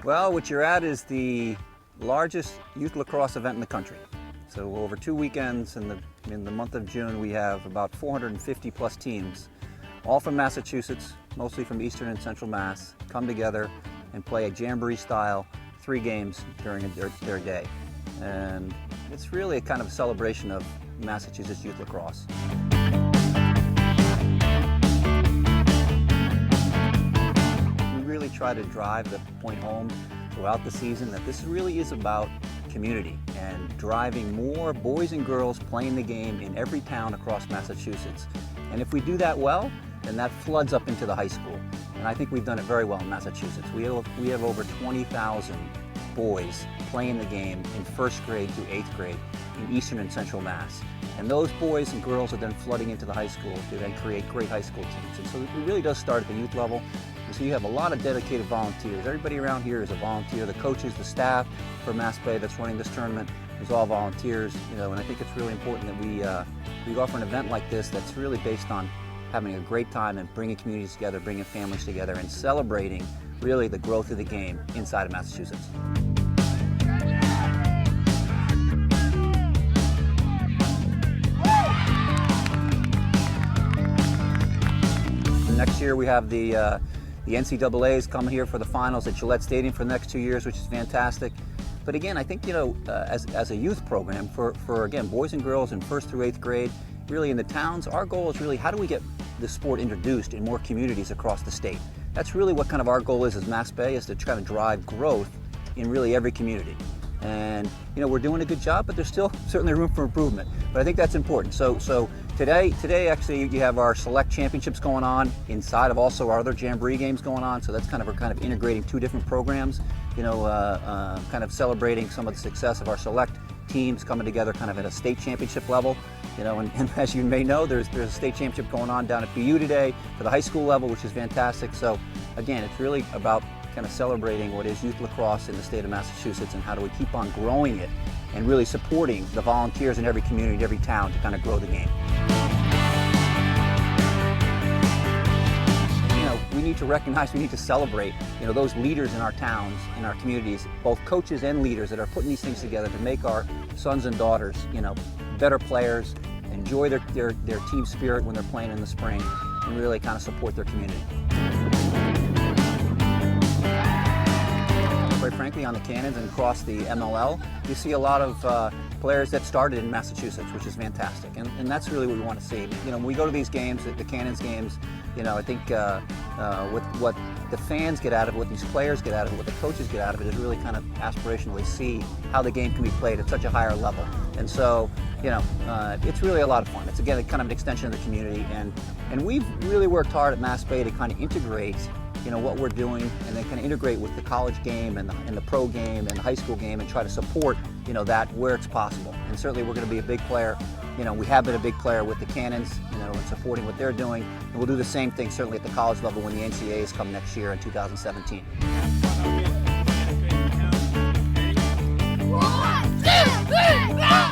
Well, what you're at is the largest youth lacrosse event in the country. So over 2 weekends in the month of June, we have about 450 plus teams, all from Massachusetts, mostly from Eastern and Central Mass, come together and play a Jamboree style 3 games during their day. And it's really a kind of a celebration of Massachusetts youth lacrosse. We really try to drive the point home throughout the season that this really is about community and driving more boys and girls playing the game in every town across Massachusetts. And if we do that well, then that floods up into the high school. And I think we've done it very well in Massachusetts. We have over 20,000 boys playing the game in 1st grade through 8th grade in Eastern and Central Mass. And those boys and girls are then flooding into the high school to then create great high school teams. And so it really does start at the youth level. And so you have a lot of dedicated volunteers. Everybody around here is a volunteer. The coaches, the staff for MassBay that's running this tournament is all volunteers. And I think it's really important that we offer an event like this that's really based on having a great time and bringing communities together, bringing families together, and celebrating really the growth of the game inside of Massachusetts. Next year we have the NCAAs come here for the finals at Gillette Stadium for the next 2 years, which is fantastic. But again, I think, as a youth program for again, boys and girls in 1st through 8th grade, really in the towns, our goal is really how do we get the sport introduced in more communities across the state. That's really what kind of our goal is as MassBay, is to try to drive growth in really every community. And we're doing a good job, but there's still certainly room for improvement. But I think that's important. So today actually you have our select championships going on inside of also our other Jamboree games going on. So that's we're kind of integrating 2 different programs. Kind of celebrating some of the success of our select teams coming together kind of at a state championship level. And as you may know, there's a state championship going on down at BU today for the high school level, which is fantastic. So again, it's really about kind of celebrating what is youth lacrosse in the state of Massachusetts and how do we keep on growing it and really supporting the volunteers in every community, every town to kind of grow the game. We need to recognize, we need to celebrate, those leaders in our towns, in our communities, both coaches and leaders that are putting these things together to make our sons and daughters, better players, enjoy their team spirit when they're playing in the spring, and really kind of support their community. Quite frankly, on the Cannons and across the MLL, you see a lot of players that started in Massachusetts, which is fantastic, and that's really what we want to see. When we go to these games, the Cannons games, I think with what the fans get out of it, what these players get out of it, what the coaches get out of it, is really kind of aspirationally see how the game can be played at such a higher level. And so, it's really a lot of fun. It's again kind of an extension of the community, and we've really worked hard at MassBay to kind of integrate what we're doing, and then kind of integrate with the college game and the pro game and the high school game, and try to support that where it's possible. And certainly we're going to be a big player. We have been a big player with the Cannons, and supporting what they're doing, and we'll do the same thing certainly at the college level when the NCAAs come next year in 2017. 1, 2, 3, go!